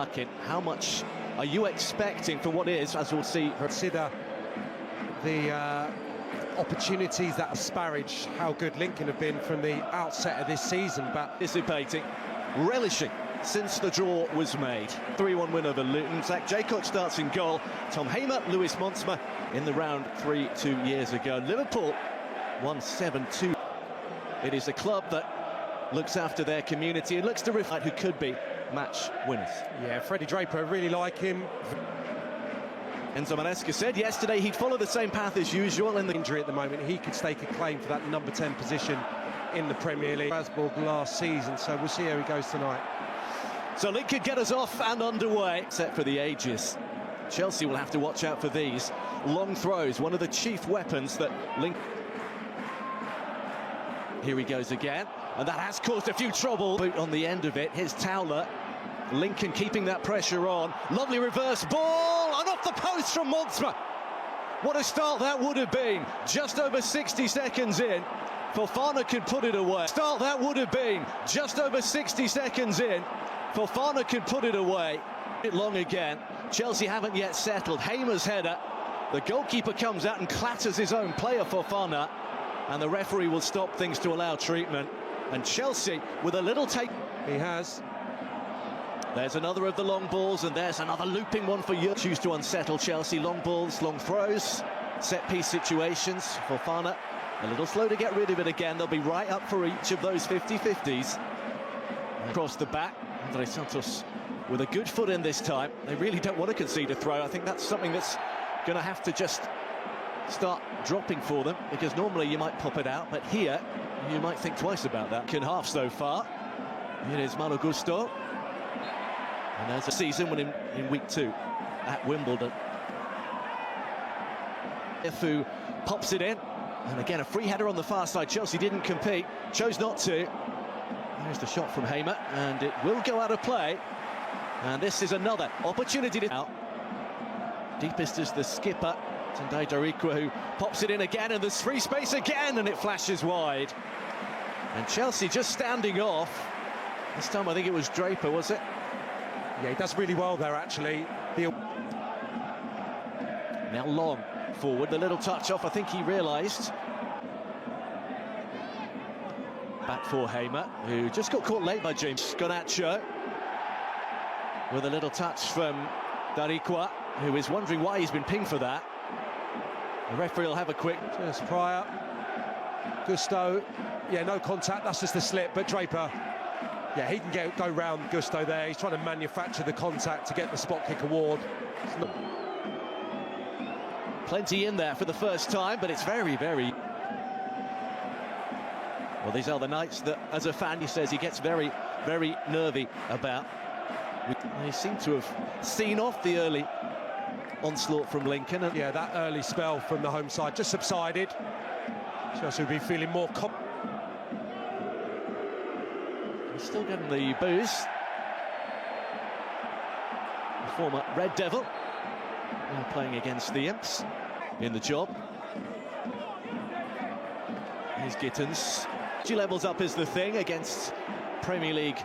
Larkin, how much are you expecting for what is, as we'll see, consider the opportunities that disparage how good Lincoln have been from the outset of this season, but anticipating, relishing since the draw was made. 3-1 win over Luton. Zach Jaycock starts in goal. Tom Hamer, Lewis Montsma in the round 3 2 years ago. Liverpool won 7-2. It is a club that looks after their community and looks to reflect who could be match winners. Yeah, Freddie Draper, I really like him. Enzo Maresca said yesterday he'd follow the same path as usual in the injury at the moment. He could stake a claim for that number 10 position in the Premier League. Strasbourg last season, so we'll see how he goes tonight. So Lincoln get us off and underway, set for the ages. Chelsea will have to watch out for these long throws, one of the chief weapons that Lincoln... Here he goes again, and that has caused a few trouble. Boot on the end of it, here's Towler. Lincoln keeping that pressure on. Lovely reverse ball, and off the post from Montsma. What a start that would have been. Just over 60 seconds in, Fofana could put it away. Start that would have been. Just over 60 seconds in, Fofana could put it away. It long again. Chelsea haven't yet settled. Hamer's header. The goalkeeper comes out and clatters his own player, Fofana. And the referee will stop things to allow treatment. And Chelsea with a little take. He has. There's another of the long balls, and there's another looping one for you. Choose to unsettle Chelsea. Long balls, long throws, set-piece situations. Fofana a little slow to get rid of it again. They'll be right up for each of those 50-50s. Across the back, Andre Santos with a good foot in this time. They really don't want to concede a throw. I think that's something that's going to have to just start dropping for them, because normally you might pop it out, but here you might think twice about that. In half so far. It is Malo Gusto. And there's a season when in week 2 at Wimbledon. Efu pops it in, and again a free header on the far side. Chelsea didn't compete, chose not to. There's the shot from Hamer, and it will go out of play. And this is another opportunity to out. Deepest is the skipper, Tendai Darikwa, who pops it in again, and there's free space again, and it flashes wide. And Chelsea just standing off. This time I think it was Draper, was it? Yeah, he does really well there, actually. Now Long forward, the little touch off, I think he realised. Back for Hamer, who just got caught late by James Garnacho. With a little touch from Darikwa, who is wondering why he's been pinged for that. The referee will have a quick... Just Pryor. Gusto. Yeah, no contact, that's just a slip, but Draper... Yeah, he can go round Gusto there. He's trying to manufacture the contact to get the spot kick award. Plenty in there for the first time, but it's very, very... Well, these are the nights that, as a fan, he says he gets very, very nervy about. They seem to have seen off the early onslaught from Lincoln. And yeah, that early spell from the home side just subsided. Chelsea will be feeling more confident. Still getting the booze. The former Red Devil now playing against the Imps in the job. Here's Gittins. She levels up is the thing against Premier League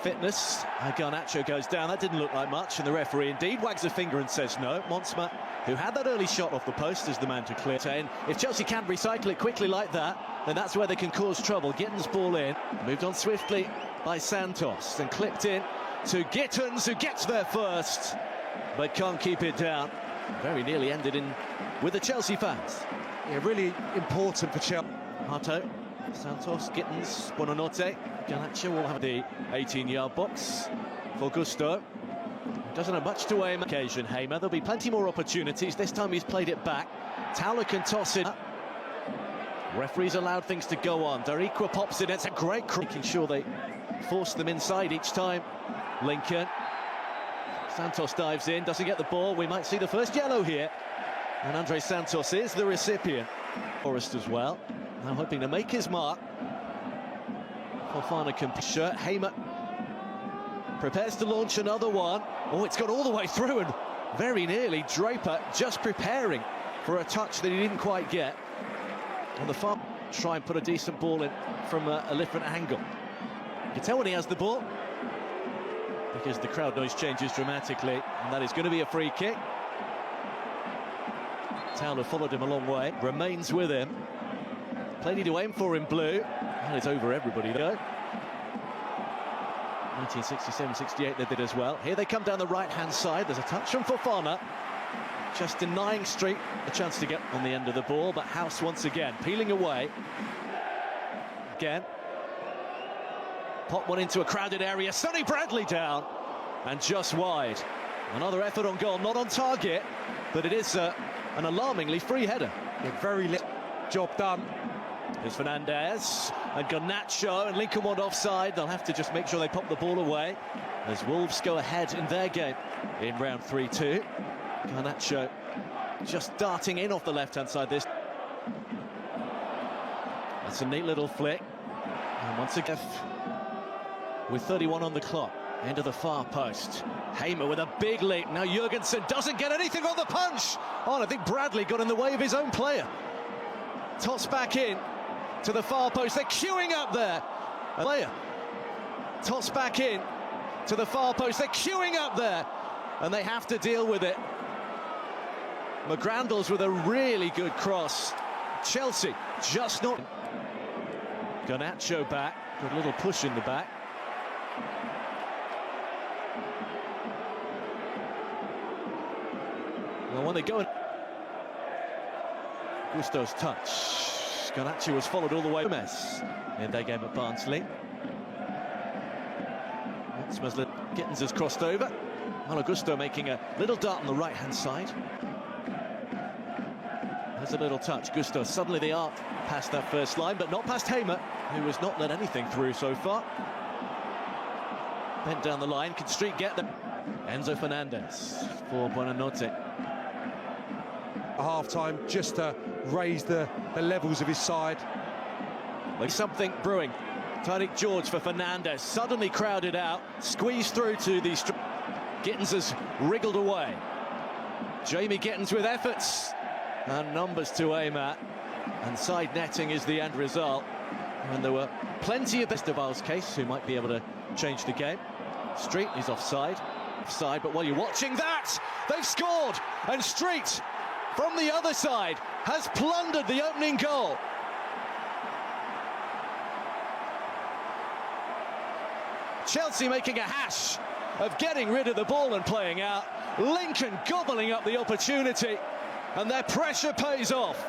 fitness. Garnacho goes down. That didn't look like much, and the referee indeed wags a finger and says no. Montsma, who had that early shot off the post, is the man to clear. And if Chelsea can't recycle it quickly like that, then that's where they can cause trouble. Gittins ball in, moved on swiftly by Santos, and clipped in to Gittins, who gets there first, but can't keep it down. Very nearly ended in with the Chelsea fans. Yeah, really important for Chelsea. Hato, Santos, Gittins, Buonanotte. Garnacho will have the 18-yard box for Gusto. Doesn't have much to aim occasion, Hamer. There'll be plenty more opportunities. This time he's played it back. Towler can toss it. Referees allowed things to go on. Darikwa pops it. It's a great making sure they force them inside each time. Lincoln. Santos dives in, doesn't get the ball. We might see the first yellow here. And Andre Santos is the recipient. Forrest as well. Now hoping to make his mark. Fofana can shirt. Hamer prepares to launch another one. Oh, it's got all the way through, and very nearly Draper just preparing for a touch that he didn't quite get. On the far, try and put a decent ball in from a different angle. You can tell when he has the ball. because the crowd noise changes dramatically, and that is going to be a free kick. Towler followed him a long way, remains with him. Plenty to aim for in blue, and it's over everybody though. 1967-68 they did as well. Here they come down the right-hand side. There's a touch from Fofana, just denying Street a chance to get on the end of the ball, but House once again peeling away. Again. Pop one into a crowded area. Sonny Bradley down and just wide. Another effort on goal, not on target, but it is an alarmingly free header. Yeah, very little job done. There's Fernandez and Garnacho, and Lincoln want offside. They'll have to just make sure they pop the ball away as Wolves go ahead in their game in round 3-2. Garnacho just darting in off the left-hand side. That's a neat little flick. And once again, with 31 on the clock, into the far post. Hamer with a big leap. Now Jurgensen doesn't get anything on the punch. Oh, I think Bradley got in the way of his own player. Toss back in to the far post. They're queuing up there. A player. Toss back in to the far post. They're queuing up there. And they have to deal with it. McGrandles with a really good cross. Chelsea just not. Garnacho back. Good little push in the back. Well, when they go, Gusto's touch. Garnacho was followed all the way. Gomez in their game at Barnsley. Gittins has crossed over. Malo Gusto making a little dart on the right-hand side. There's a little touch. Gusto suddenly they are past that first line, but not past Hamer, who has not let anything through so far. Bent down the line. Can Street get them? Enzo Fernandez for Buonanotte. A half-time just to raise the levels of his side. Like something brewing. Tariq George for Fernandez, suddenly crowded out, squeezed through to the... Gittins has wriggled away. Jamie Gittins with efforts and numbers to aim at, and side netting is the end result. And there were plenty of Esteval's case who might be able to change the game. Street is offside, but while you're watching that, they've scored, and Street from the other side has plundered the opening goal. Chelsea making a hash of getting rid of the ball and playing out. Lincoln gobbling up the opportunity, and their pressure pays off.